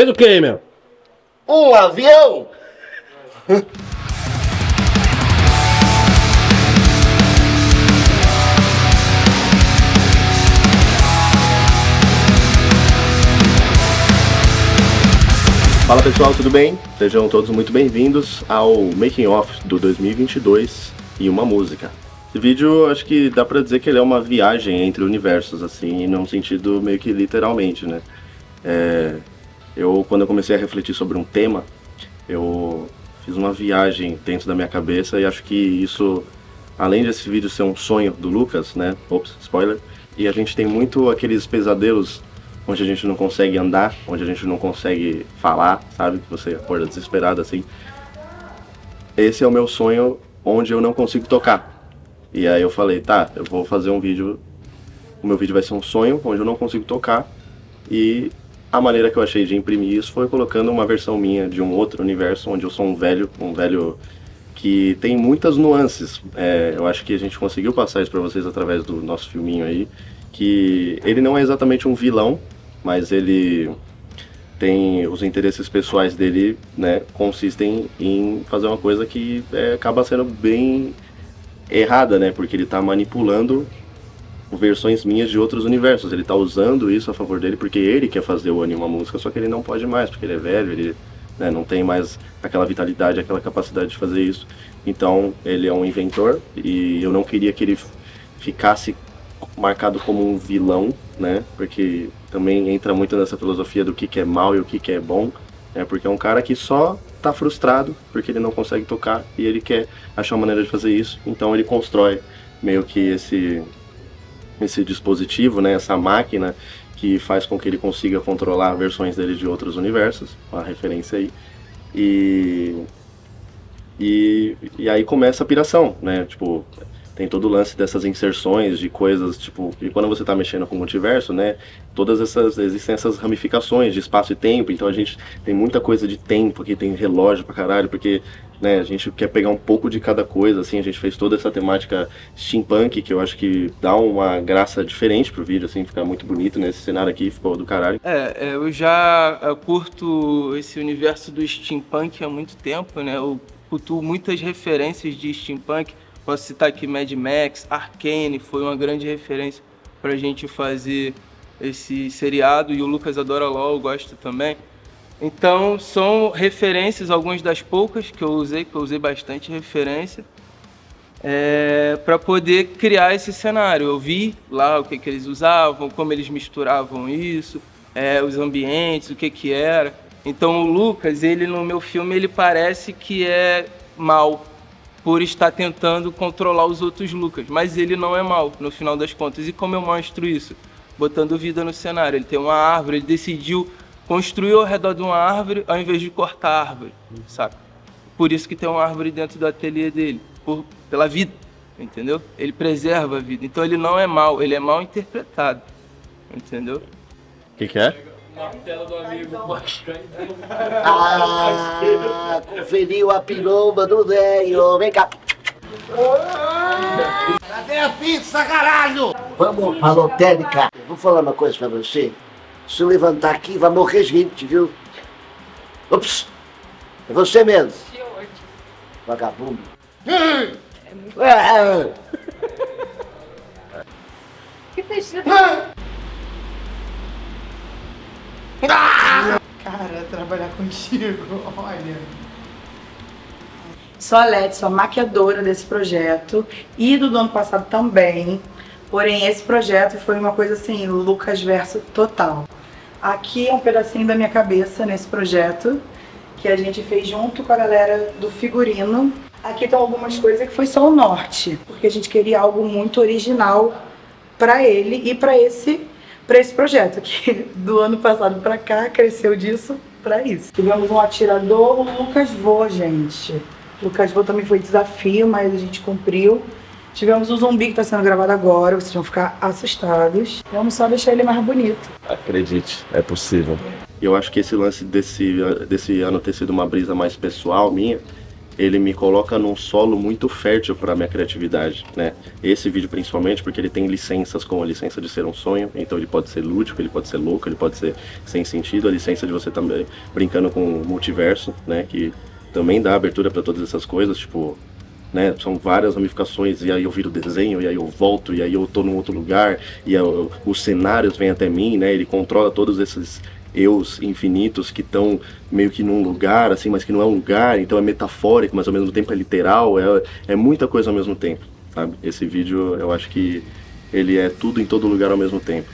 Fez o quê, meu? Um avião? Fala pessoal, tudo bem? Sejam todos muito bem-vindos ao Making Off do 2022 e uma música. Esse vídeo, acho que dá pra dizer que ele é uma viagem entre universos, assim, num sentido meio que literalmente, né? Quando eu comecei a refletir sobre um tema, eu fiz uma viagem dentro da minha cabeça e acho que isso, além desse vídeo ser um sonho do Lucas, né? Ops, spoiler. E a gente tem muito aqueles pesadelos onde a gente não consegue andar, onde a gente não consegue falar, sabe? Você acorda desesperado assim. Esse é o meu sonho onde eu não consigo tocar. E aí eu falei, tá, eu vou fazer um vídeo, o meu vídeo vai ser um sonho onde eu não consigo tocar. E a maneira que eu achei de imprimir isso foi colocando uma versão minha de um outro universo, onde eu sou um velho que tem muitas nuances. Eu acho que a gente conseguiu passar isso pra vocês através do nosso filminho aí, que ele não é exatamente um vilão, mas ele tem os interesses pessoais dele, né, consistem em fazer uma coisa que acaba sendo bem errada, né, porque ele tá manipulando versões minhas de outros universos, ele tá usando isso a favor dele porque ele quer fazer o Anima Música, só que ele não pode mais, porque ele é velho, ele, né, não tem mais aquela vitalidade, aquela capacidade de fazer isso. Então ele é um inventor e eu não queria que ele ficasse marcado como um vilão, né? Porque também entra muito nessa filosofia do que é mal e o que é bom, né? Porque é um cara que só tá frustrado porque ele não consegue tocar e ele quer achar uma maneira de fazer isso, então ele constrói meio que esse dispositivo, né? Essa máquina que faz com que ele consiga controlar versões dele de outros universos, uma referência aí, e aí começa a piração, né? Tipo, tem todo o lance dessas inserções de coisas, tipo, e quando você tá mexendo com o multiverso, né, existem essas ramificações de espaço e tempo, então a gente tem muita coisa de tempo aqui, tem relógio pra caralho, porque, né, a gente quer pegar um pouco de cada coisa, assim, a gente fez toda essa temática steampunk, que eu acho que dá uma graça diferente pro vídeo, assim, fica muito bonito, né, esse cenário aqui ficou do caralho. Eu já curto esse universo do steampunk há muito tempo, né, eu cultuo muitas referências de steampunk. Posso citar aqui Mad Max, Arcane, foi uma grande referência pra gente fazer esse seriado, e o Lucas adora LOL, eu gosto também. Então são referências, algumas das poucas que eu usei bastante referência, para poder criar esse cenário. Eu vi lá o que eles usavam, como eles misturavam isso, os ambientes, o que era. Então o Lucas, ele no meu filme, ele parece que é mau, por estar tentando controlar os outros Lucas, mas ele não é mal, no final das contas. E como eu mostro isso? Botando vida no cenário. Ele tem uma árvore, ele decidiu construir ao redor de uma árvore ao invés de cortar a árvore, saca? Por isso que tem uma árvore dentro do ateliê dele, pela vida, entendeu? Ele preserva a vida, então ele não é mal, ele é mal interpretado, entendeu? O que é? Martelo do amigo. Conferiu a piromba do velho. Vem cá. Cadê a pizza, caralho? Vamos pra lotérica. Eu vou falar uma coisa pra você. Se eu levantar aqui, vai morrer gente, viu? Ops! É você mesmo. Vagabundo. Que peixe? Cara, trabalhar contigo, olha. Sou a Leti, sou a maquiadora desse projeto e do ano passado também. Porém, esse projeto foi uma coisa assim, Lucas verso total. Aqui é um pedacinho da minha cabeça nesse projeto, que a gente fez junto com a galera do figurino. Aqui estão algumas coisas que foi só o norte, porque a gente queria algo muito original para ele e para esse projeto, que do ano passado para cá cresceu disso para isso. Tivemos um atirador, o Lucas Vô, gente. O Lucas Vô também foi desafio, mas a gente cumpriu. Tivemos o zumbi que está sendo gravado agora, vocês vão ficar assustados. Vamos só deixar ele mais bonito. Acredite, é possível. Eu acho que esse lance desse ano ter sido uma brisa mais pessoal minha, ele me coloca num solo muito fértil para minha criatividade, né? Esse vídeo principalmente porque ele tem licenças, como a licença de ser um sonho, então ele pode ser lúdico, ele pode ser louco, ele pode ser sem sentido, a licença de você também brincando com o multiverso, né? Que também dá abertura para todas essas coisas, tipo, né? São várias ramificações, e aí eu viro desenho, e aí eu volto, e aí eu tô num outro lugar, e os cenários vêm até mim, né? Ele controla todos esses eus infinitos que estão meio que num lugar, assim, mas que não é um lugar, então é metafórico, mas ao mesmo tempo é literal, é muita coisa ao mesmo tempo, sabe? Esse vídeo, eu acho que ele é tudo em todo lugar ao mesmo tempo.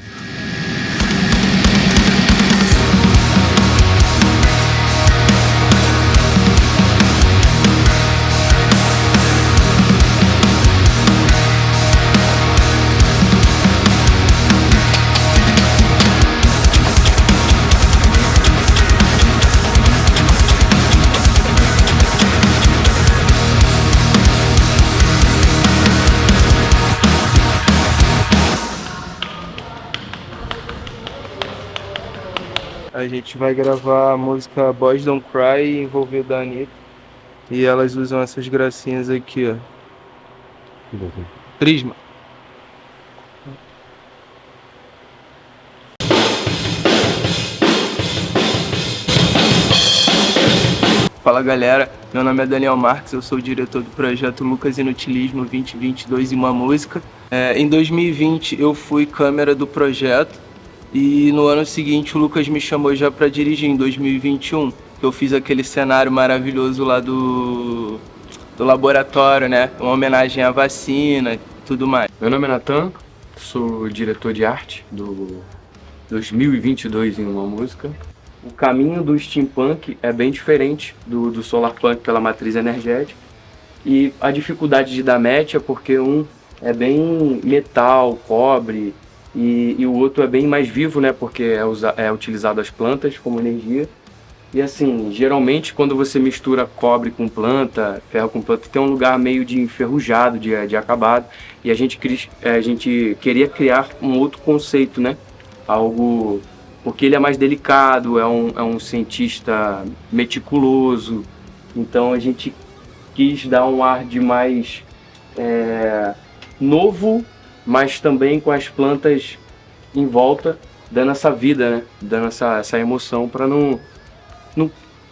A gente vai gravar a música Boys Don't Cry envolvendo a Anitta. E elas usam essas gracinhas aqui, ó. Prisma. Fala galera, meu nome é Daniel Marques, eu sou o diretor do projeto Lucas Inutilismo 2022 e uma música. Em 2020 eu fui câmera do projeto. E no ano seguinte o Lucas me chamou já para dirigir, em 2021, que eu fiz aquele cenário maravilhoso lá do laboratório, né? Uma homenagem à vacina e tudo mais. Meu nome é Natan, sou diretor de arte do 2022 em uma música. O caminho do steampunk é bem diferente do solarpunk pela matriz energética. E a dificuldade de dar match é porque um é bem metal, cobre, e o outro é bem mais vivo, né? Porque é utilizado as plantas como energia. E assim, geralmente quando você mistura cobre com planta, ferro com planta, tem um lugar meio de enferrujado, de acabado. E a gente queria criar um outro conceito, né? Algo... Porque ele é mais delicado, é um cientista meticuloso. Então a gente quis dar um ar de mais novo, mas também com as plantas em volta, dando essa vida, né? Dando essa emoção para não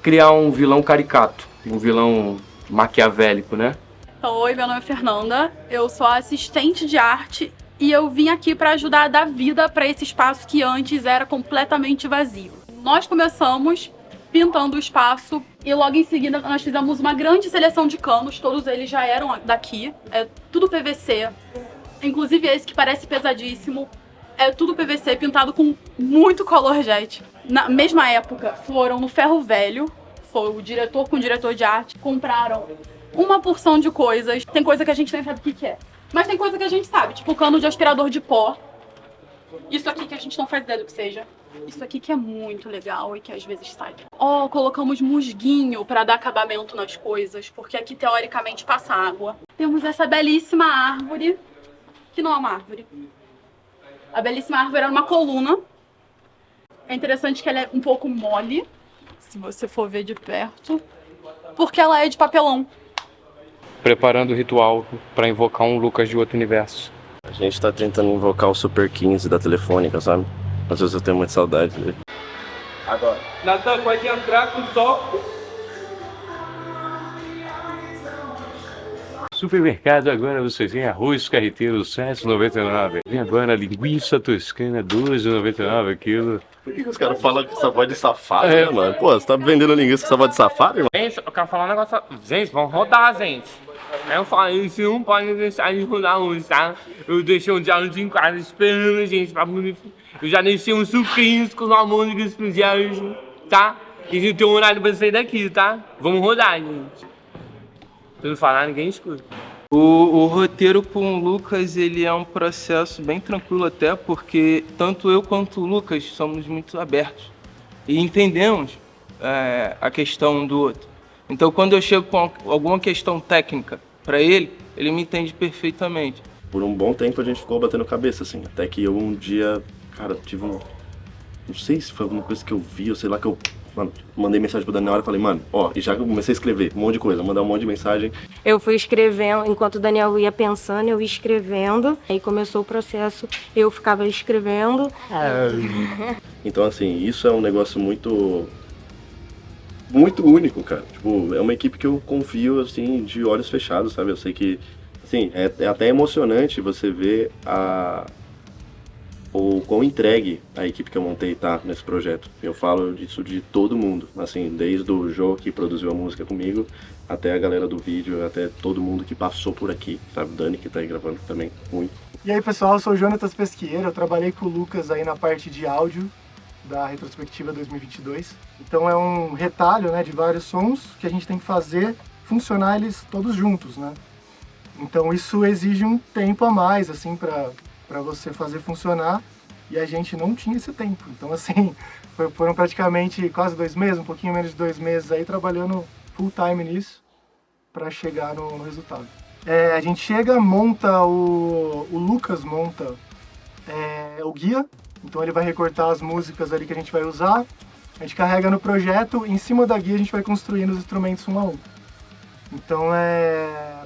criar um vilão caricato, um vilão maquiavélico, né? Oi, meu nome é Fernanda, eu sou assistente de arte e eu vim aqui para ajudar a dar vida para esse espaço que antes era completamente vazio. Nós começamos pintando o espaço e logo em seguida nós fizemos uma grande seleção de canos, todos eles já eram daqui, é tudo PVC. Inclusive esse que parece pesadíssimo, é tudo PVC pintado com muito color jet. Na mesma época, foram no Ferro Velho, foi o diretor com o diretor de arte, compraram uma porção de coisas. Tem coisa que a gente nem sabe o que é, mas tem coisa que a gente sabe, tipo cano de aspirador de pó. Isso aqui que a gente não faz ideia do que seja. Isso aqui que é muito legal e que às vezes sai. Colocamos musguinho para dar acabamento nas coisas, porque aqui teoricamente passa água. Temos essa belíssima árvore, que não é uma árvore. A belíssima árvore era uma coluna. É interessante que ela é um pouco mole, se você for ver de perto, porque ela é de papelão. Preparando o ritual para invocar um Lucas de outro universo. A gente tá tentando invocar o Super 15 da Telefônica, sabe? Às vezes eu tenho muita saudade dele. Agora. Natan, pode entrar com o toque. Supermercado agora você tem arroz carreteiro R$ 7,99. Vem agora linguiça toscana R$ 12,99 a quilo. Por que os caras falam com essa voz de safado, né, mano? Pô, você tá vendendo linguiça com essa voz de safado, irmão? Gente, eu quero falar um negócio. Gente, vamos rodar, gente. Eu falei, isso não pode deixar de rodar hoje, tá? Eu deixei um diálogo em casa esperando, gente, pra bonificar. Eu já deixei uns sucrinhos com os harmônicos pro diálogo, tá? E a gente tem um horário pra sair daqui, tá? Vamos rodar, gente. Se não falar, ninguém escuta. O roteiro com o Lucas, ele é um processo bem tranquilo até, porque tanto eu quanto o Lucas somos muito abertos e entendemos a questão do outro. Então quando eu chego com alguma questão técnica para ele me entende perfeitamente. Por um bom tempo a gente ficou batendo cabeça, assim, até que eu um dia, cara, tive um... Não sei se foi alguma coisa que eu vi, ou sei lá, que eu mano, mandei mensagem pro Dani na hora e falei, mano, ó, e já comecei a escrever um monte de coisa, mandar um monte de mensagem. Eu fui escrevendo, enquanto o Daniel ia pensando, eu ia escrevendo. Aí começou o processo, eu ficava escrevendo. Então, assim, isso é um negócio muito único, cara. Tipo, é uma equipe que eu confio, assim, de olhos fechados, sabe? Eu sei que, assim, é até emocionante você ver o quão entregue a equipe que eu montei tá nesse projeto. Eu falo disso de todo mundo, assim, desde o Jô, que produziu a música comigo, até a galera do vídeo, até todo mundo que passou por aqui, sabe? O Dani, que tá aí gravando também, muito. E aí, pessoal, eu sou o Jonatas Pesqueira, eu trabalhei com o Lucas aí na parte de áudio da retrospectiva 2022. Então é um retalho, né, de vários sons que a gente tem que fazer funcionar eles todos juntos, né? Então isso exige um tempo a mais, assim, para você fazer funcionar, e a gente não tinha esse tempo. Então, assim, foram praticamente quase 2 meses, um pouquinho menos de 2 meses aí trabalhando full time nisso para chegar no resultado. A gente chega, monta o Lucas monta o guia, então ele vai recortar as músicas ali que a gente vai usar, a gente carrega no projeto, e em cima da guia a gente vai construindo os instrumentos um a um. Então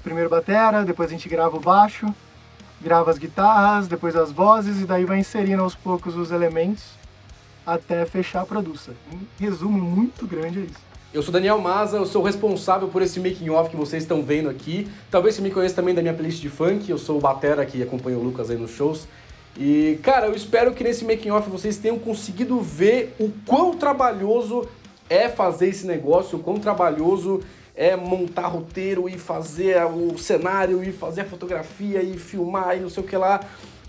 primeiro batera, depois a gente grava o baixo, grava as guitarras, depois as vozes, e daí vai inserindo aos poucos os elementos até fechar a produção. Em resumo muito grande é isso. Eu sou Daniel Maza, eu sou responsável por esse making off que vocês estão vendo aqui. Talvez você me conheça também da minha playlist de funk, eu sou o batera que acompanha o Lucas aí nos shows. E, cara, eu espero que nesse making off vocês tenham conseguido ver o quão trabalhoso é fazer esse negócio, o quão trabalhoso é montar roteiro e fazer o cenário e fazer a fotografia e filmar e não sei o que lá.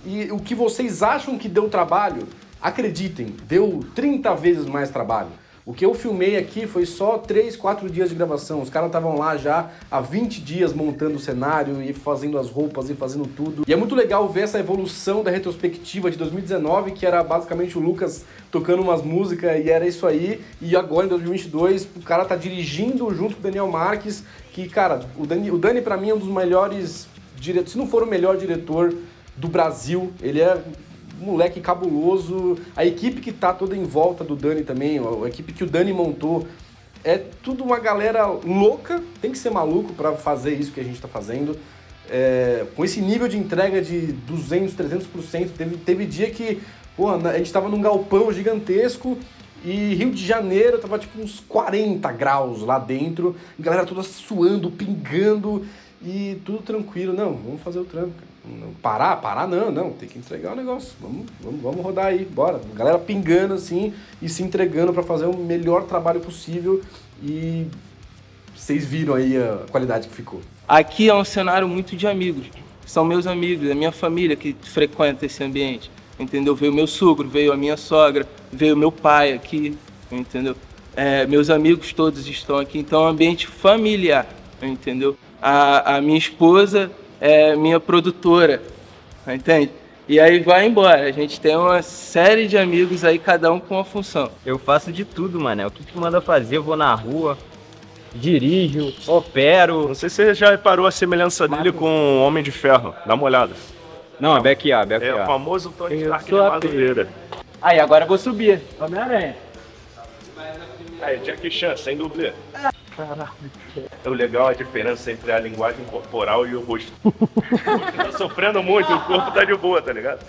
E o que vocês acham que deu trabalho, acreditem, deu 30 vezes mais trabalho. O que eu filmei aqui foi só 3, 4 dias de gravação. Os caras estavam lá já há 20 dias montando o cenário e fazendo as roupas e fazendo tudo. E é muito legal ver essa evolução da retrospectiva de 2019, que era basicamente o Lucas tocando umas músicas e era isso aí. E agora em 2022 o cara tá dirigindo junto com o Daniel Marques, que, cara, o Dani pra mim é um dos melhores diretores, se não for o melhor diretor do Brasil. Ele é moleque cabuloso, a equipe que tá toda em volta do Dani também, a equipe que o Dani montou, é tudo uma galera louca, tem que ser maluco pra fazer isso que a gente tá fazendo, com esse nível de entrega de 200%, 300%, teve dia que, porra, a gente tava num galpão gigantesco e Rio de Janeiro tava tipo uns 40 graus lá dentro, a galera toda suando, pingando e tudo tranquilo. Não, vamos fazer o trampo, cara. Não, parar não, tem que entregar o negócio, vamos rodar aí, bora. A galera pingando assim e se entregando pra fazer o melhor trabalho possível, e vocês viram aí a qualidade que ficou. Aqui é um cenário muito de amigos, são meus amigos, a minha família que frequenta esse ambiente, entendeu? Veio meu sogro, veio a minha sogra, veio meu pai aqui, entendeu? Meus amigos todos estão aqui, então é um ambiente familiar, entendeu? A minha esposa é minha produtora, entende? E aí vai embora, a gente tem uma série de amigos aí, cada um com uma função. Eu faço de tudo, mano, o que manda fazer, eu vou na rua, dirijo, opero. Não sei se você já reparou a semelhança dele com o Homem de Ferro, dá uma olhada. Não, é Beck A. É o famoso Tony Stark de Madureira. Aí, agora eu vou subir, Homem-Aranha. Aí, Jackie Chan, sem dublê. Caraca. O legal é a diferença entre a linguagem corporal e o rosto. O rosto tá sofrendo muito, o corpo tá de boa, tá ligado?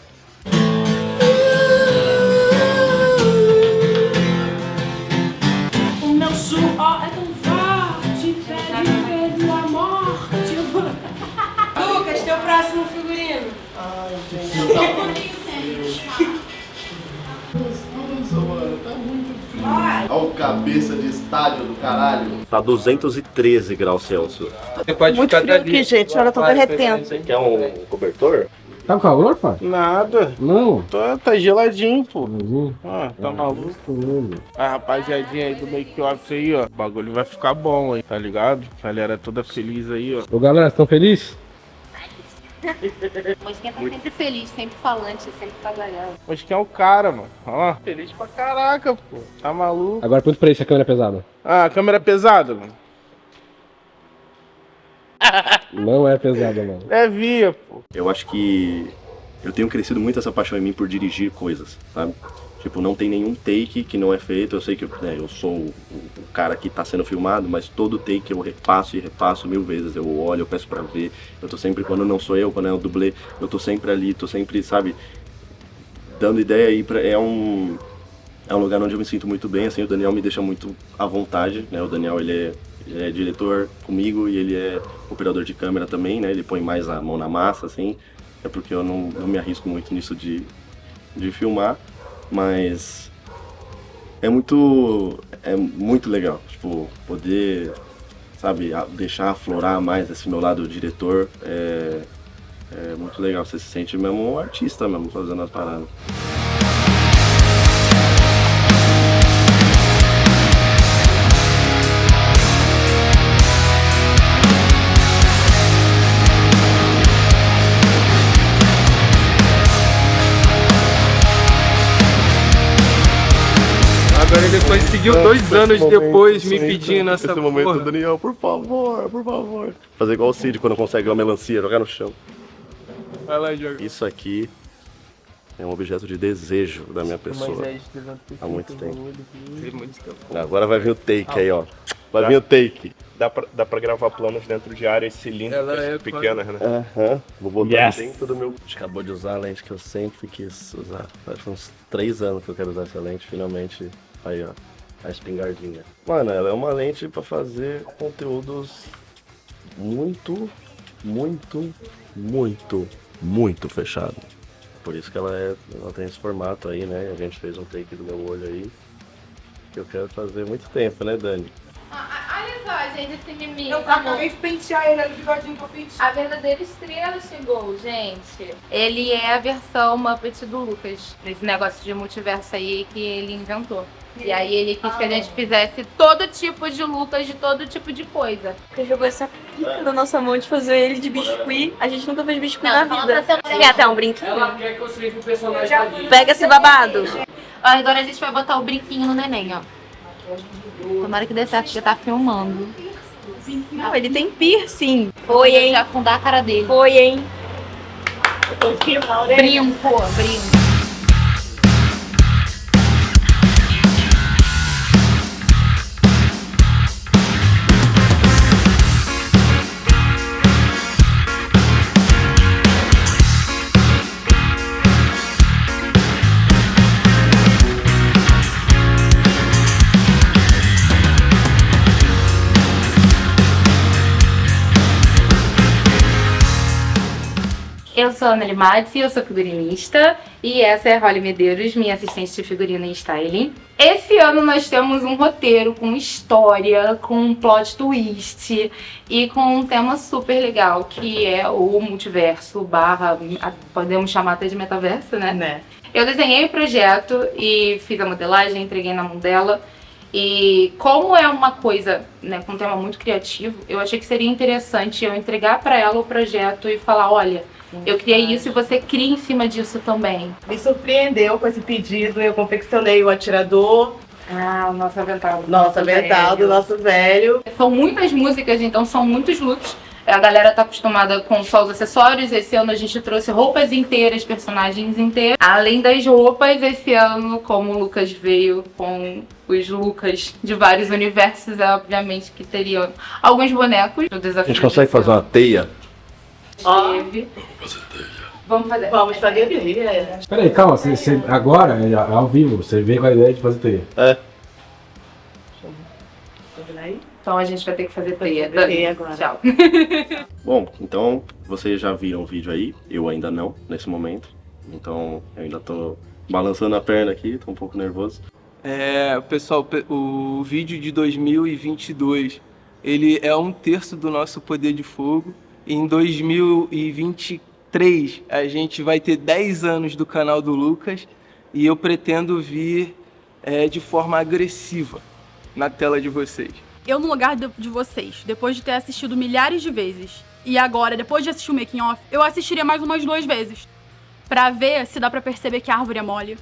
O meu suor é tão forte, fede medo a morte. Lucas, teu próximo figurino. Ai, gente. Tá muito frio. Olha o cabeça de estádio do caralho. Tá 213 graus Celsius. Você pode Muito ficar frio dali. aqui, gente, olha, eu tô derretendo. Você quer um cobertor? Tá com calor, pai? Nada. Não. Tá geladinho, pô. Tá Ah, maluco? gostoso. A rapaziadinha aí do make-off aí, ó. O bagulho vai ficar bom aí, tá ligado? A galera toda feliz aí, ó. Ô, galera, estão felizes? Mosquinha tá sempre feliz, sempre falante, sempre trabalhando. Mosquinha é o cara, mano. Ó, feliz pra caraca, pô. Tá maluco? Agora, quanto pra isso a câmera é pesada? Ah, a câmera é pesada, mano. Não é pesada, mano. É via, pô. Eu acho que eu tenho crescido muito essa paixão em mim por dirigir coisas, sabe? Tipo, não tem nenhum take que não é feito. Eu sei que eu sou o cara que tá sendo filmado, mas todo take eu repasso e repasso 1000 vezes. Eu olho, eu peço pra ver. Eu tô sempre, quando não sou eu, quando é o dublê, eu tô sempre ali, tô sempre, sabe, dando ideia aí. É um lugar onde eu me sinto muito bem, assim, o Daniel me deixa muito à vontade, né? O Daniel, ele é diretor comigo e ele é operador de câmera também, né? Ele põe mais a mão na massa, assim. É porque eu não me arrisco muito nisso de filmar. Mas é muito legal, tipo, poder, sabe, deixar aflorar mais esse meu lado diretor, é muito legal, você se sente mesmo um artista mesmo fazendo as paradas. Agora ele conseguiu 2 anos depois me pedindo essa Esse momento, porra. Daniel, por favor, por favor. Fazer igual o Cid quando consegue uma melancia, jogar no chão. Vai lá, joga. Isso aqui é um objeto de desejo da minha pessoa há muito tempo. Agora vai vir o take aí, ó. Vai vir o take. Dá pra gravar planos dentro de áreas cilíndricas pequenas, né? Aham. Vou botar Yes. dentro do meu... A gente acabou de usar a lente que eu sempre quis usar. Faz uns 3 anos que eu quero usar essa lente, finalmente. Aí, ó. A espingardinha. Mano, ela é uma lente pra fazer conteúdos muito fechado. Por isso que ela tem esse formato aí, né? A gente fez um take do meu olho aí. Que eu quero fazer há muito tempo, né, Dani? Olha só, gente, esse mimimi. Eu acabei de pentear ele, era o bigodinho que eu penteei. A verdadeira estrela chegou, gente. Ele é a versão Muppet do Lucas. Nesse negócio de multiverso aí que ele inventou. E aí ele quis que a gente fizesse todo tipo de Lucas, de todo tipo de coisa. Porque jogou essa pica na nossa mão de fazer ele de biscuit. A gente nunca fez biscuit na vida. Quer Quer até um brinquinho? Ela quer que eu seja o personagem da Disney. Pega esse babado. Agora a gente vai botar o brinquinho no neném, ó. Tomara que dê certo, porque tá filmando. Não, ele tem piercing. Foi, hein? Afundar a cara dele. Foi, hein? Brinco, brinco. Eu sou a Ana Mads, eu sou figurinista e essa é a Holly Medeiros, minha assistente de figurino e styling. Esse ano nós temos um roteiro com história, com um plot twist e com um tema super legal, que é o multiverso barra, podemos chamar até de metaverso, né? Eu desenhei o projeto e fiz a modelagem, entreguei na mão dela. E como é uma coisa, né, com um tema muito criativo, eu achei que seria interessante eu entregar para ela o projeto e falar, olha, eu criei isso e você cria em cima disso também. Me surpreendeu com esse pedido, eu confeccionei o atirador. Ah, o nosso avental. Nosso avental do nosso velho. São muitas músicas, então são muitos looks. A galera tá acostumada com só os acessórios. Esse ano a gente trouxe roupas inteiras, personagens inteiros. Além das roupas, esse ano, como o Lucas veio com os Lucas de vários universos, obviamente que teriam alguns bonecos do A desafio. gente consegue fazer uma teia? Teve. Vamos fazer. Vamos fazer teia. Peraí, calma, agora é ao vivo, você veio com a ideia de fazer teia. É. Então a gente vai ter que fazer teia. Teia agora. Tchau. Bom, então vocês já viram o vídeo aí, eu ainda não, nesse momento. Então eu ainda tô balançando a perna aqui, tô um pouco nervoso. Pessoal, o vídeo de 2022, ele é 1/3 do nosso Poder de Fogo. Em 2023, a gente vai ter 10 anos do canal do Lucas e eu pretendo vir de forma agressiva na tela de vocês. Eu, no lugar de vocês, depois de ter assistido milhares de vezes, e agora, depois de assistir o making off, eu assistiria mais umas 2 vezes. Pra ver se dá pra perceber que a árvore é mole.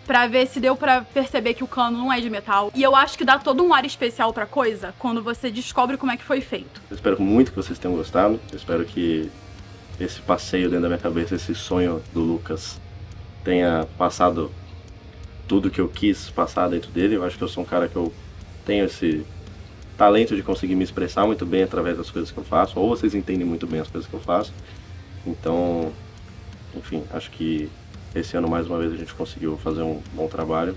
Pra ver se deu pra perceber que o cano não é de metal. E eu acho que dá todo um ar especial pra coisa quando você descobre como é que foi feito. Eu espero muito que vocês tenham gostado. Eu espero que esse passeio dentro da minha cabeça, esse sonho do Lucas, tenha passado tudo que eu quis passar dentro dele. Eu acho que eu sou um cara que eu tenho esse talento de conseguir me expressar muito bem através das coisas que eu faço, ou vocês entendem muito bem as coisas que eu faço. Então, enfim, acho que esse ano mais uma vez a gente conseguiu fazer um bom trabalho.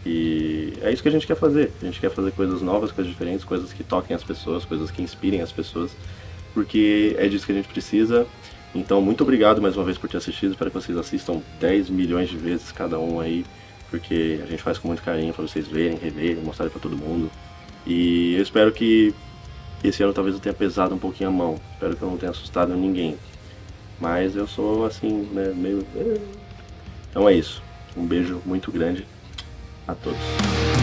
E é isso que a gente quer fazer. A gente quer fazer coisas novas, coisas diferentes, coisas que toquem as pessoas, coisas que inspirem as pessoas, porque é disso que a gente precisa. Então, muito obrigado mais uma vez por ter assistido. Espero que vocês assistam 10 milhões de vezes cada um aí, porque a gente faz com muito carinho para vocês verem, reverem, mostrarem para todo mundo. E eu espero que esse ano talvez eu tenha pesado um pouquinho a mão. Espero que eu não tenha assustado ninguém. Mas eu sou assim, né, meio... Então é isso. Um beijo muito grande a todos.